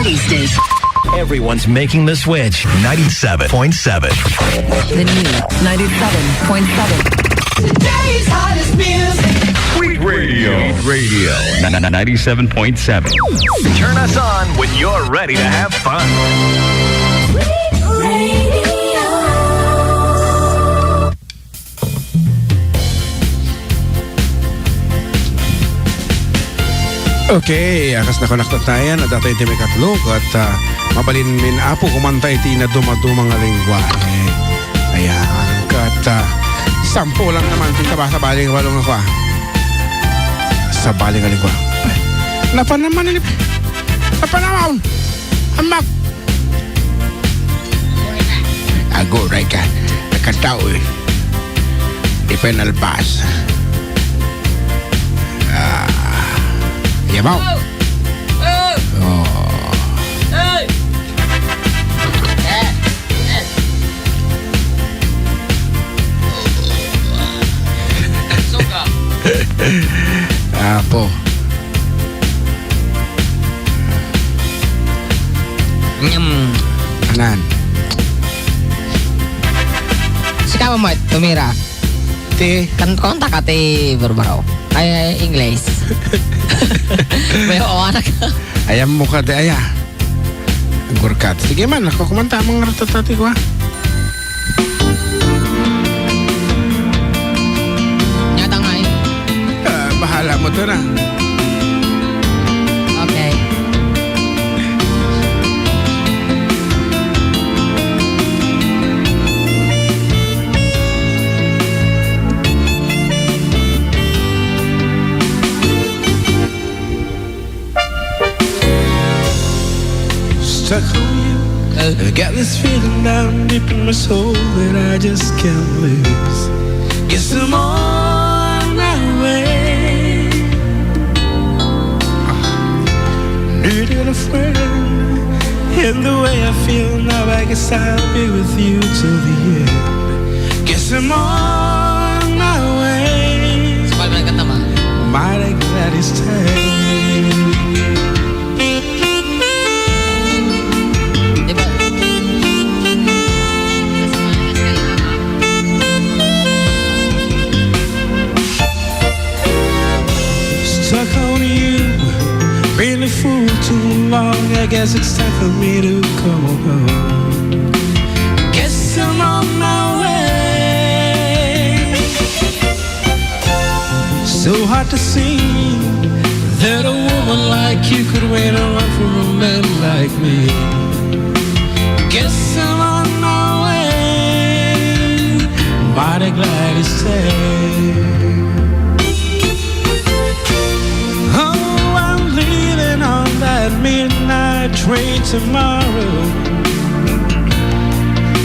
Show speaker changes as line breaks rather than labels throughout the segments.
tasted.
Everyone's making the switch. 97.7.
The new 97.7.
Today's hottest music.
Sweet Radio. 97.7. Turn us on when you're ready to have fun.
Okay, akas na konaktayan at atay timi katlog at mabalin min apo kumantay ti na dumadumang lingwahe. Ayan, kat sampo lang naman ti kabasa baling walong ako sa baling lingwa. Napanaman ni Napanaman. Amak. Agoray ka. Nakatao eh. Di penalbas. Yabaw. Apo. Anan.
Sika mo tumira.
Ti.
Kan kontak ka ti Barbaro. Ay, English. May anak ka.
Ayam mo ka di aya. Gurkat. Sige man, ako kumanta mga ratatati ko ha.
Nyata nga eh.
Bahala mo to na.
Okay.
Stuck on you. I got this feeling down deep in my soul that I just can't lose. Guess I'm on my way. Needed a friend. And the way I feel now, I guess I'll be with you till the end. Guess I'm on my way.
Sipal mo nagkanta ma?
Mighty glad it's time.
Diba?
Stuck on you, been a fool too long. I guess it's time for me to come home. Guess I'm on my way. So hard to see that a woman like you could wait around for a man like me. Guess I'm on my way. Mighty glad to stay. That midnight train tomorrow,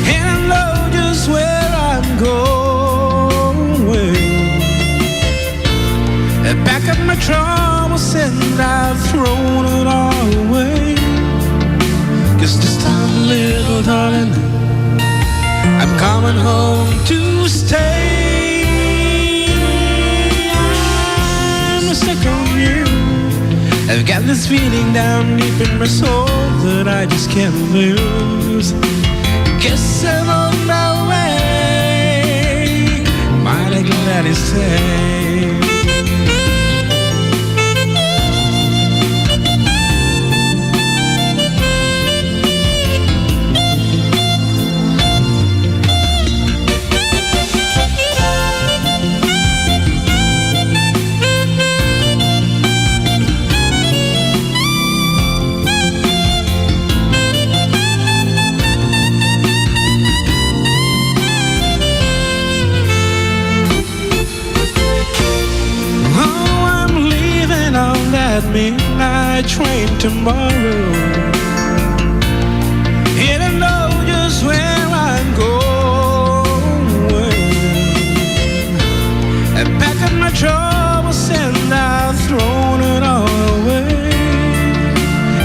and I know just where I'm going. Back up my troubles and I've thrown it all away. 'Cause this time, little darling, I'm coming home to stay. I'm stuck on you. I've got this feeling down deep in my soul that I just can't lose. Guess I'm on my way. Mighty glad to stay. That midnight train tomorrow, and I know just where I'm going. I pack up my troubles and I've thrown it all away.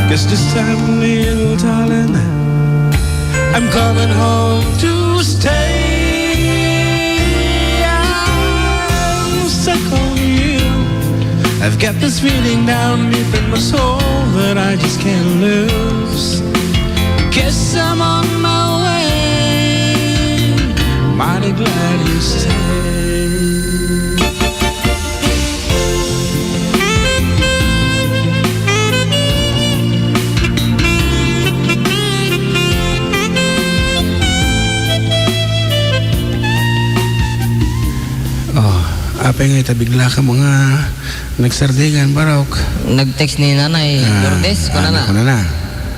'Cause this time, little darling, I'm coming home to stay. I'm stuck on you. I've got this feeling down deep in my soul that I just can't lose. apay nga itabigla ka mga nagsardigan barok.
Nag-text ni nanay Lourdes ko na.
Ko na.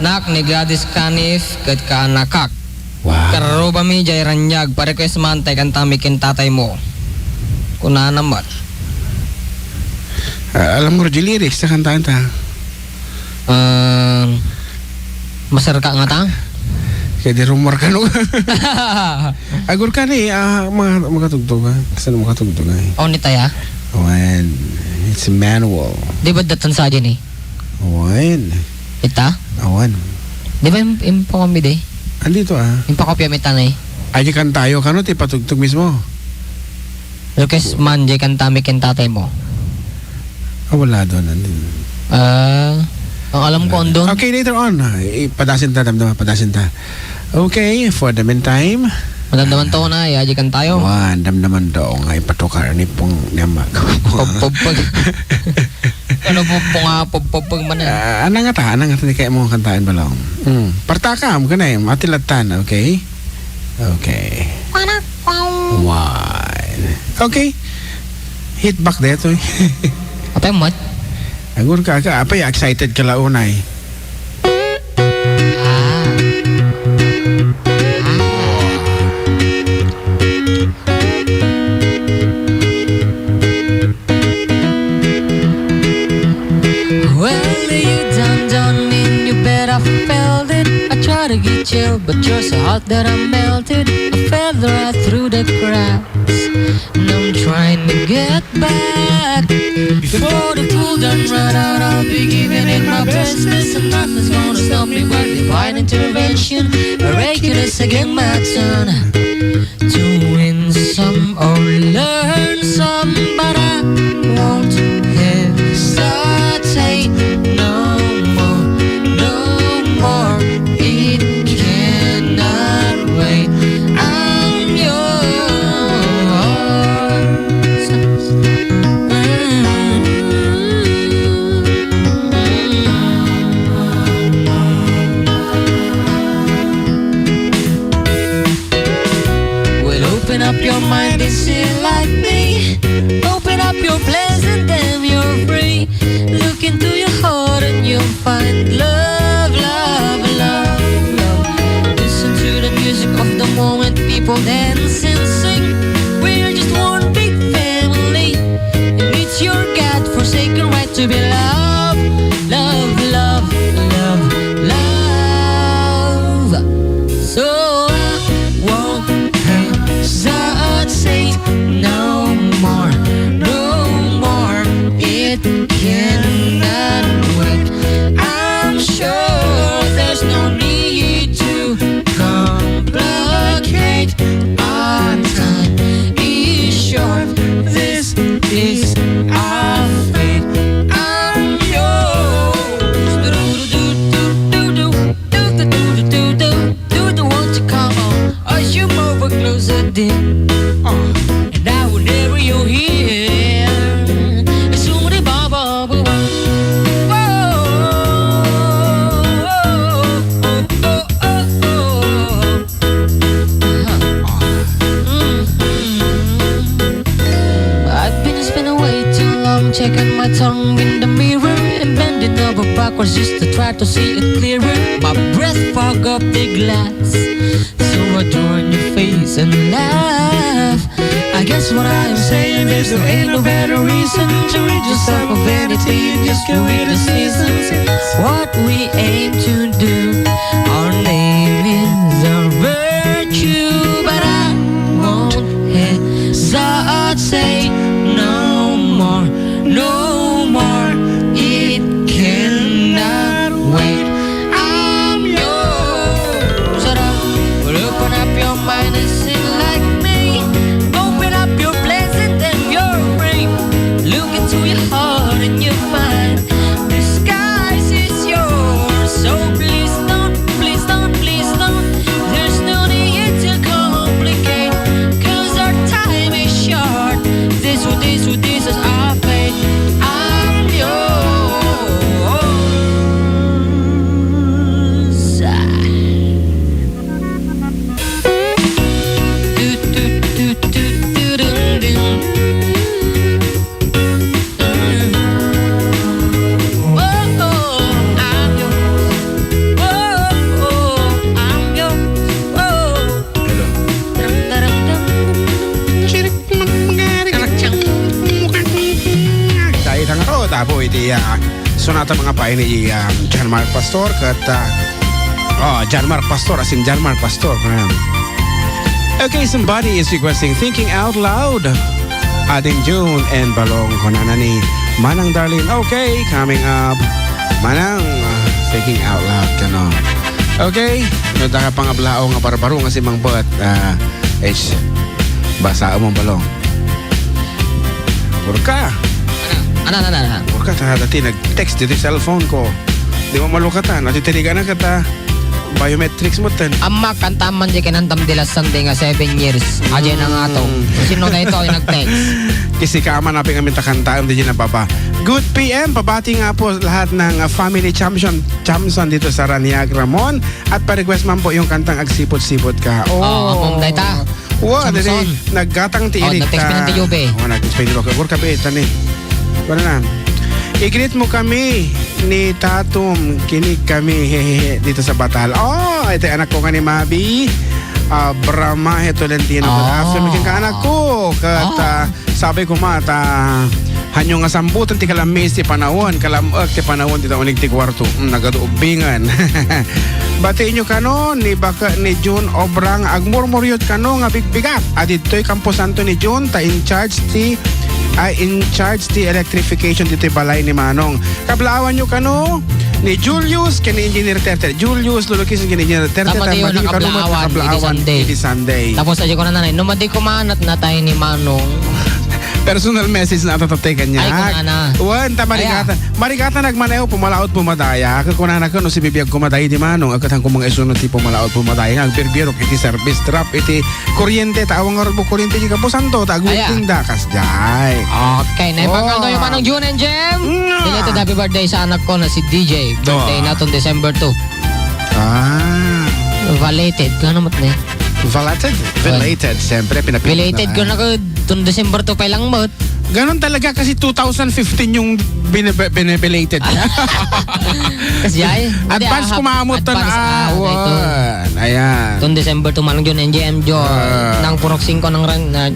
Nak ni Gladys Canif kat ka nakak.
Wow.
Karoba mi jay ranyag pa-request man tay kan tamikin tatay mo. Kuna naman.
Alam mo rin lyrics sa kantaan ta.
Masar ka nga ta?
Kaya di rumor ka no. Agor ka ni mga tugtog. Kasi mga tugtog ay.
O ni taya?
Wan. It's manual.
Di ba datan sa dyan eh?
Wan.
Ita?
Awan.
Di ba impo kami di?
Andito
Impo kopya mi tanay?
Ay kan tayo kano ti patugtog mismo.
Request man jay kan tamikin tatay mo.
Wala doon. Andito.
Ang alam ko andun.
Okay, later on. Padasin ta, damdaman, padasin ta. Okay, for the meantime.
Madamdaman to na, yajikan tayo.
Wan, damdaman daw nga ipatukar ni pong niyamag.
Pop-pop-pag. Ano pop-pop man yan?
Anang nga ta, di kaya mo kantaan balong. Partakam ka na yung matilatan, okay? Okay. One. Okay. Hit back dito eh.
Apa yung mat?
Agur ka, apa ya excited ka launay?
Well, you done mean you bet I felt it. I try to get chill, but you're so hot that I melted. I fell right through the cracks. And I'm trying to get back. Before the pool done run out, I'll be giving it my best. Listen, nothing's gonna stop me but divine intervention. Miraculous again, my turn to win some or learn some, but I won't hesitate no more, no more. It cannot wait. I'm yours. Well, open up your mind and see like me. Open up your plans and then you're free. Look into your heart and you'll find love, love, love, love. Listen to the music of the moment, people dance and sing. We're just one big family, and it's your God-forsaken right to be loved, love, love, love, love. So I won't hesitate no more, no more. It cannot wait. I'm sure there's no need to complicate. Our time is short. This is our fate. I'm yours. Do won't you come on? As you move closer, dear. And I will never you here. It's only Baba. I've been spending way too long checking my tongue in the mirror and bending over backwards just to try to see it clearer. My breath fog up the glass, so I join your face and laugh. I guess what I'm saying is there ain't no better reason to rid yourself of vanity and just go with the seasons. What we aim to do, our name is our virtue, but I won't hesitate no more, no more. It cannot wait. I'm yours. Well, open up your mind and sing like me. Open up your plans and then you're free. Look into your heart and you'll find the skies is yours.
sonata mga pain ni John Mark Pastor kat John Mark Pastor as in John Mark Pastor. Okay, somebody is requesting Thinking Out Loud. Ading June and Balong Konana ni Manang Darlene. Okay, coming up. Manang Thinking Out Loud kano. Okay, no ka pangablao nga barbaro nga si Mang Bot. Basa mo Balong. Urka.
Ano?
Urka ta dati nag-text dito sa cellphone ko. Di mo malukatan. Natitirigan na kata. Biometrics mo ten.
Amma kantaman di kinandam dila Sunday nga 7 years. Aja na nga to. Sino na ito ay nag-text?
Kasi kama napin kami takantaan di na baba. Good PM, pabati nga po lahat ng family champion dito sa Raniag Ramon at pa-request man po yung kantang Agsipot-sipot ka.
Mong data.
Wow, dali
Samson.
naggatang tiirik
nag-text pa ng tiyube.
Nag-text pa ng tiyube. Kapitan ni. Wala na. I-greet mo kami ni Tatum, kinig kami hehehe dito sa Batal. Ito yung anak ko nga ni Mabi. Brahma Tolentino. Good afternoon king anak ko. Kat sabi ko mata hanyo nga sambutan ti kalamis ti panawon, kalamag ti panawon dito unig ti kwarto. Nagaduubingan. Batiin nyo kano ni baka ni June Obrang agmurmuryot kano nga bigbigat. Adito'y Campo Santo ni June ta in charge ti electrification dito balay ni Manong. Kablaawan nyo kano ni Julius kini Engineer Terter. Julius lulukis kini Engineer Terter.
Tama di yun nakablaawan
iti Sunday.
Tapos aja ko na nanay. Numadi kumanat na tayo ni Manong.
Personal message na tatatay kanya.
Ay, kunana.
Wan, marigata. Marigata nagmanayo, pumalaot pumadaya. Kunana ka no si bibiyag kumaday di Manong. Agkatang kumang isunod ti pumalaot pumadaya. Agbirbirok iti service trap, iti kuryente. Tawang nga rin kuryente di Campo Santo. Taguting dakas jay.
Okay, naibangal daw yung Manong June and Jem. Dito happy birthday sa anak ko na si DJ. Birthday na itong December 2. Valated. Gano'n mat na
Belated, siyempre pinapilip
Belated ko na ko itong December 2 pa lang mat.
Ganon talaga kasi 2015 yung binebelated.
Kasi ay
advance kumamot to na. Ayan.
Itong December 2 Manong June NGM Jor ng Purok 5 ng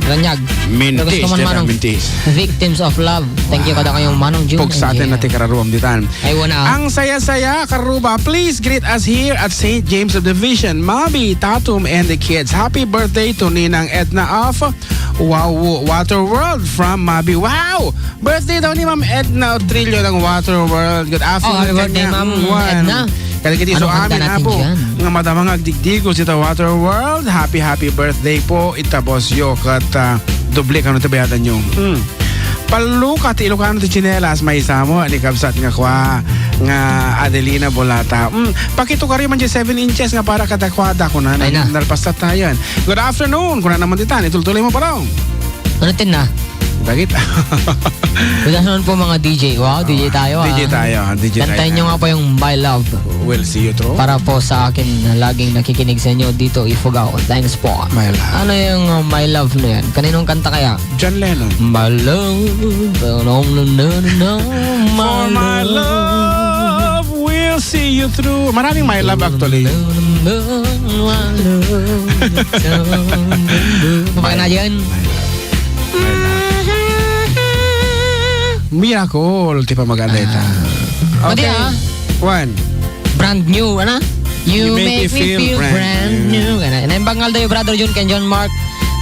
Ranyag.
Mintis,
Manong
mintis.
Victims of Love. Thank you kada kayong Manong June.
Pug sa atin natin kararuam ditan.
Ay wana.
Ang saya-saya karuba, please greet us here at St. James of Division. Mabi, Tatum, and the kids. Happy birthday to Ninang Edna of Water World from Mabi. Wow! Birthday daw ni Ma'am Edna Trillo ng Water World. Good afternoon.
Happy birthday Ma'am Edna.
Kalagiti so amin na po nga madamang agdigdigos ito Water World. Happy birthday po itabosyo kat doble kano tabayatan nyo. Palukat Ilocano ti chinelas may isamo ni kabsat nga kwa nga Adelina Bolata. Pakito ka rin man 7 inches nga para katakwada ko na nalpastat tayan. Good afternoon. Kuna naman titan itultuloy mo pa raw.
Ulitin na.
Bagit.
Good afternoon po mga DJ. Wow, DJ tayo
DJ tayo.
Kantayin nyo nga po yung My Love.
We'll see you through.
Para po sa akin na laging nakikinig sa inyo dito Ifugao. Thanks po.
My Love.
Ano yung My Love na yan? Kaninong kanta kaya?
John Lennon.
My Love.
For my love, we'll see you through. Maraming My Love actually.
Pamakin na dyan.
Miracle, di pa maganda ito.
Pwede
One.
Brand new, ano? You make me feel brand new. Naimbangal daw yung brother June ken John Mark.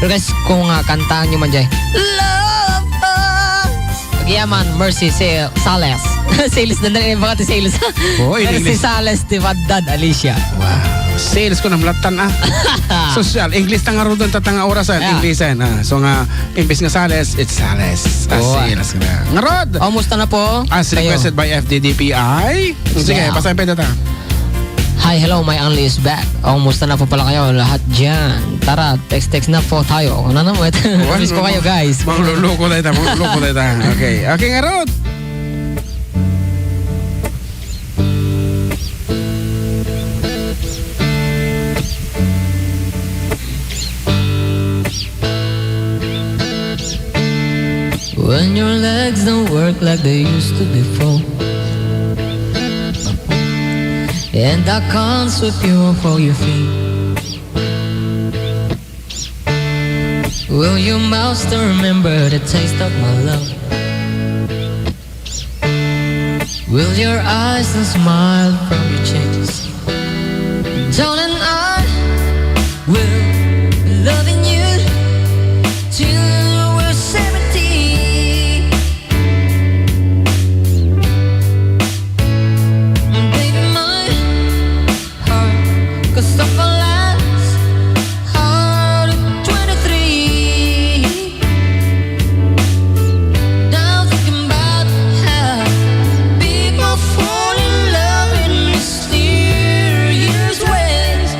Request kung kantaan nyo man dyan. Love us! Pagyaman, Mercy Sales. Sales na rin yung mga Sales. Mercy Sales, Tivadad, Alicia.
Wow. Sales ko na malatan Social. English tanga ro doon tatanga orasan. Englishan. So nga, imbis nga Sales, it's Sales. Sales nga. Ngarod!
Musta na po?
As requested by FDDPI. Sige, pasahin pa ito.
Hi, hello, my only is back. Musta na po pala kayo lahat dyan. Tara, text na po tayo. Ano na mo? Miss ko kayo guys.
Mangluloko na ito. Okay, ngarod!
When your legs don't work like they used to before, and I can't sweep you off all your feet, will your mouth still remember the taste of my love? Will your eyes and smile from your cheeks? Darling, I will be loving you till we're 70. Baby, my heart goes so for last heart of 23. Now thinking about how people fall in love in mysterious ways.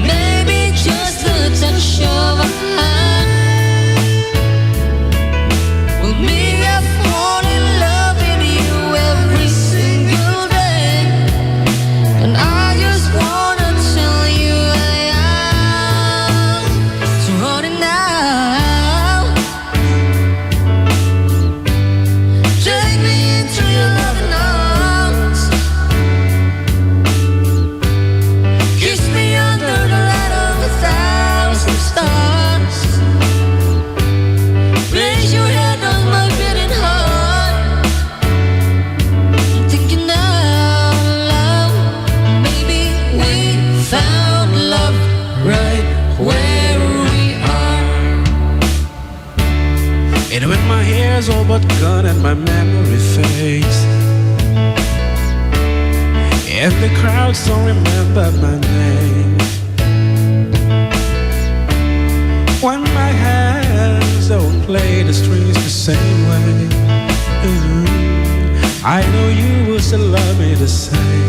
Maybe just the touch of a hand. Well, maybe I fall in love with you every single day, and I just wanna tell you I am. So honey, now take me into your loving arms. Kiss me under the light of 1,000 stars. Place your head on my beating heart. I'm thinking out loud. Maybe we found love right where we are.
And when my hair's all but gone and my memory fades, and the crowds don't remember my name, when my hands don't play the strings the same way, I know you will still love me the same.